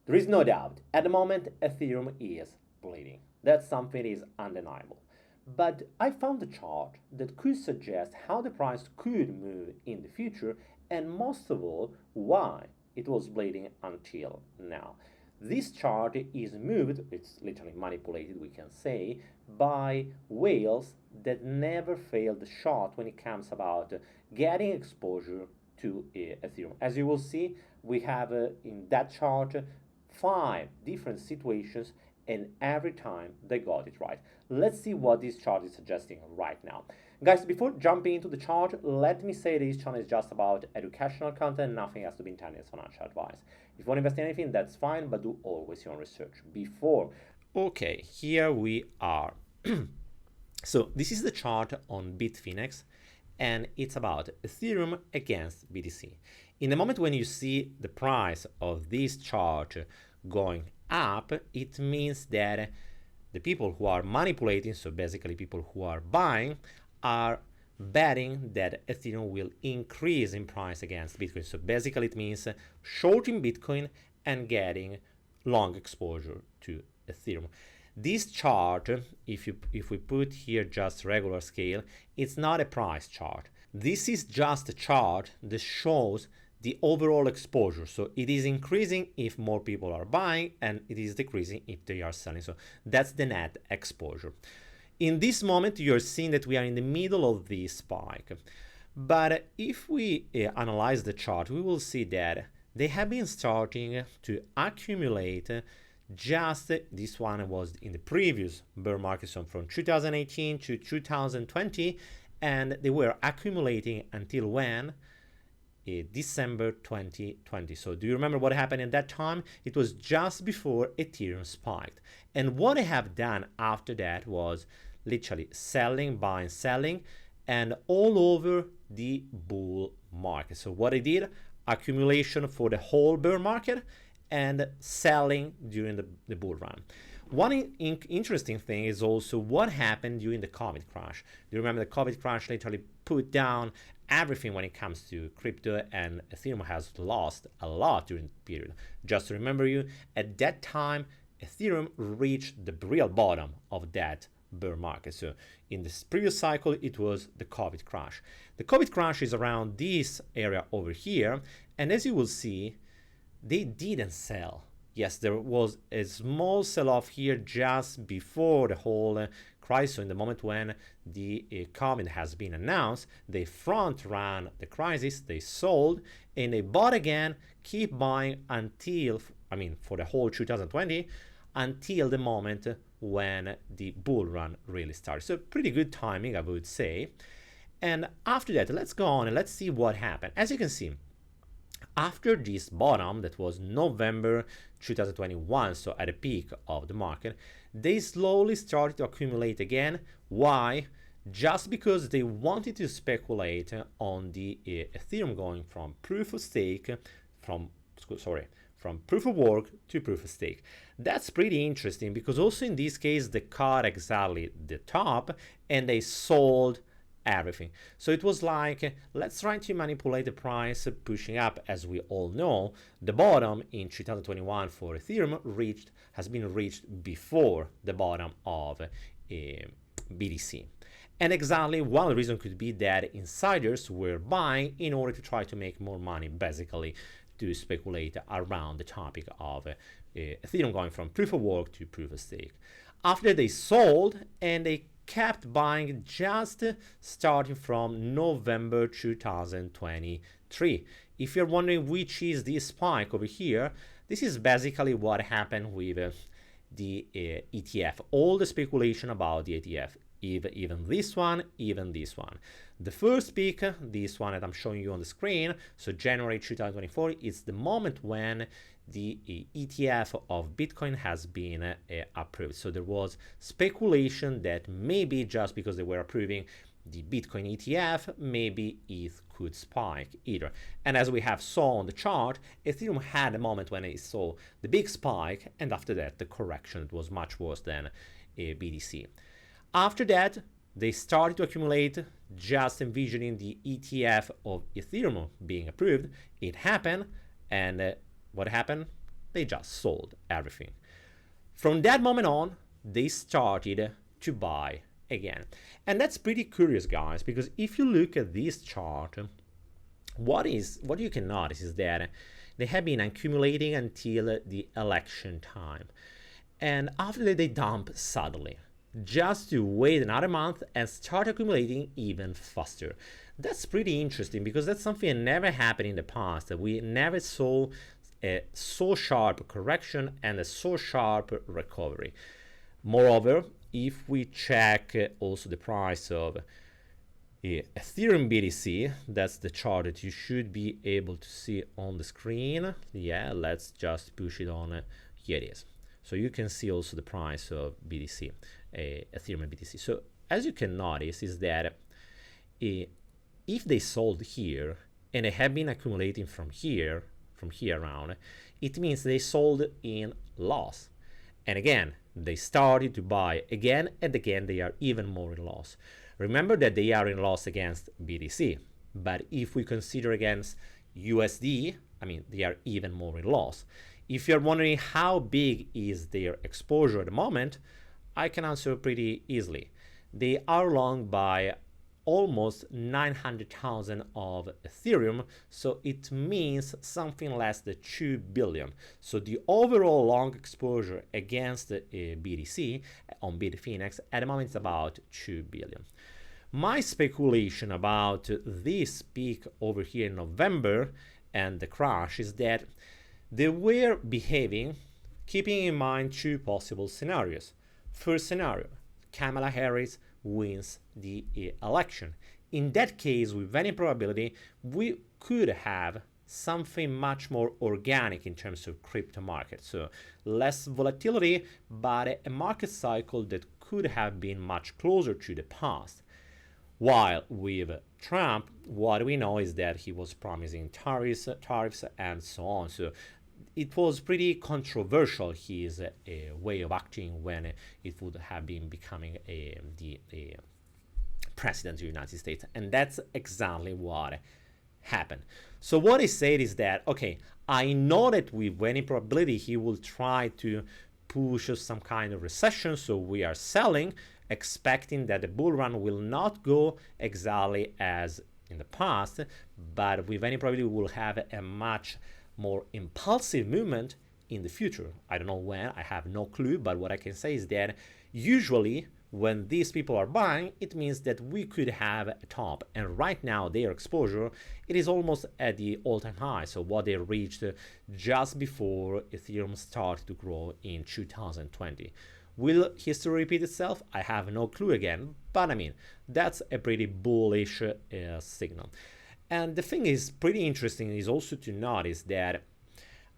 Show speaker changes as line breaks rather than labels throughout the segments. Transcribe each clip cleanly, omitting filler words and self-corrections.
There is no doubt, at the moment, Ethereum is bleeding. That's something is undeniable. But I found a chart that could suggest how the price could move in the future, and most of all, why it was bleeding until now. This chart is moved, it's literally manipulated, we can say, by whales that never fail the shot when it comes about getting exposure to Ethereum. As you will see, we have in that chart 5 different situations, and every time they got it right. Let's see what this chart is suggesting right now. Guys, before jumping into the chart, let me say this channel is just about educational content. Nothing has to be intended as financial advice. If you want to invest in anything, that's fine, but do always your own research before. Okay, here we are. So this is the chart on Bitfinex, and it's about Ethereum against BTC. In the moment when you see the price of this chart going up, it means that the people who are manipulating, so basically people who are buying, are betting that Ethereum will increase in price against Bitcoin. So basically it means shorting Bitcoin and getting long exposure to Ethereum. This chart, if we put here just regular scale, it's not a price chart. This is just a chart that shows the overall exposure. So it is increasing if more people are buying, and it is decreasing if they are selling. So that's the net exposure. In this moment, you're seeing that we are in the middle of this spike. But if we analyze the chart, we will see that they have been starting to accumulate. Just this one was in the previous bear market, so from 2018 to 2020, and they were accumulating until when? December 2020. So do you remember what happened at that time? It was just before Ethereum spiked. And what they have done after that was literally selling, buying, selling, and all over the bull market. So what they did, accumulation for the whole bear market and selling during the bull run. One interesting thing is also what happened during the COVID crash. Do you remember the COVID crash literally put down everything when it comes to crypto, and Ethereum has lost a lot during the period. Just to remember you, at that time, Ethereum reached the real bottom of that bear market. So in this previous cycle, it was the COVID crash. The COVID crash is around this area over here, and as you will see, they didn't sell. Yes, there was a small sell-off here just before the whole crisis. So in the moment when the COVID has been announced, they front ran the crisis, they sold, and they bought again, keep buying until, for the whole 2020, until the moment when the bull run really started. So pretty good timing, I would say. And after that, let's go on and let's see what happened. As you can see, after this bottom, that was November 2021, so at the peak of the market, they slowly started to accumulate again. Why? Just because they wanted to speculate on the Ethereum going from proof of stake, from proof of work to proof of stake. That's pretty interesting because also in this case, they caught exactly the top and they sold everything. So it was like, let's try to manipulate the price pushing up. As we all know, the bottom in 2021 for Ethereum has been reached before the bottom of BTC. And exactly one reason could be that insiders were buying in order to try to make more money, basically to speculate around the topic of Ethereum going from proof of work to proof of stake. After they sold, and they kept buying just starting from November 2023. If you're wondering which is this spike over here, this is basically what happened with the ETF. All the speculation about the ETF, even this one, even this one. The first peak, this one that I'm showing you on the screen, so January 2024, is the moment when the ETF of Bitcoin has been approved. So there was speculation that maybe just because they were approving the Bitcoin ETF, maybe it could spike either. And as we have saw on the chart, Ethereum had a moment when it saw the big spike, and after that the correction was much worse than BTC. After that, they started to accumulate, just envisioning the ETF of Ethereum being approved. It happened, and what happened? they just sold everything. From that moment on, they started to buy again. And that's pretty curious, guys, because if you look at this chart, what you can notice is that they have been accumulating until the election time. And after that, they dump suddenly, just to wait another month and start accumulating even faster. That's pretty interesting because that's something that never happened in the past. We never saw a so sharp correction and a so sharp recovery. Moreover, if we check also the price of Ethereum BTC, that's the chart that you should be able to see on the screen. Yeah, let's just push it on. Here it is. So you can see also the price of BTC, Ethereum BTC. So as you can notice is that if they sold here and they have been accumulating from here around, it means they sold in loss. And again, they started to buy again and again, they are even more in loss. Remember that they are in loss against BTC, but if we consider against USD, I mean, they are even more in loss. If you're wondering how big is their exposure at the moment, I can answer pretty easily. They are long by almost 900,000 of Ethereum, so it means something less than 2 billion. So the overall long exposure against BTC on Bitfinex at the moment is about 2 billion. My speculation about this peak over here in November and the crash is that they were behaving keeping in mind two possible scenarios. First scenario, Kamala Harris wins the election. In that case, with any probability, we could have something much more organic in terms of crypto market. So less volatility, but a market cycle that could have been much closer to the past. While with Trump, what we know is that he was promising tariffs and so on. So it was pretty controversial, his way of acting when it would have been becoming the president of the United States. And that's exactly what happened. So what he said is that, okay, I know that with any probability he will try to push some kind of recession, so we are selling, expecting that the bull run will not go exactly as in the past, but with any probability we will have a much more impulsive movement in the future. I don't know when, I have no clue, but what I can say is that usually when these people are buying, it means that we could have a top, and right now their exposure, it is almost at the all-time high, so what they reached just before Ethereum started to grow in 2020. Will history repeat itself? I have no clue again, but I mean, that's a pretty bullish signal. And the thing is pretty interesting is also to notice that,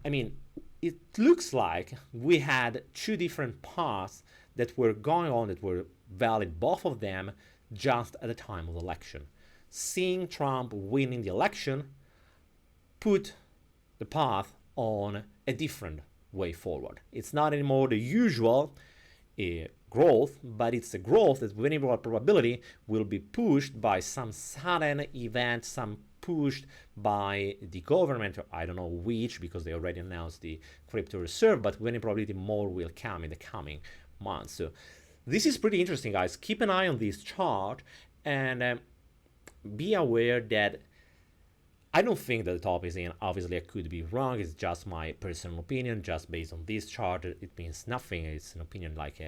I mean, it looks like we had two different paths that were going on that were valid, both of them, just at the time of the election. Seeing Trump winning the election put the path on a different way forward. It's not anymore the usual growth, but it's a growth that with any probability will be pushed by some sudden event, some pushed by the government, or I don't know which, because they already announced the crypto reserve, but with any probability more will come in the coming months. So this is pretty interesting, guys. Keep an eye on this chart and be aware that I don't think that the top is in. Obviously, I could be wrong. It's just my personal opinion, just based on this chart. It means nothing. It's an opinion like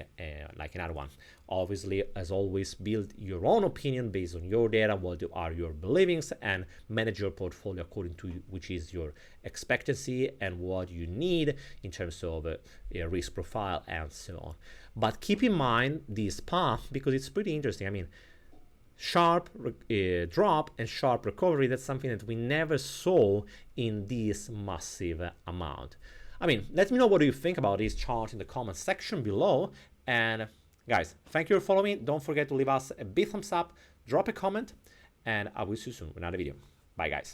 another one. Obviously, as always, build your own opinion based on your data, what are your beliefs, and manage your portfolio according to which is your expectancy and what you need in terms of a risk profile and so on. But keep in mind this path because it's pretty interesting. I mean, sharp drop and sharp recovery, that's something that we never saw in this massive amount. I mean, let me know what you think about this chart in the comment section below. And guys, thank you for following me. Don't forget to leave us a big thumbs up, drop a comment, and I will see you soon with another video. Bye, guys.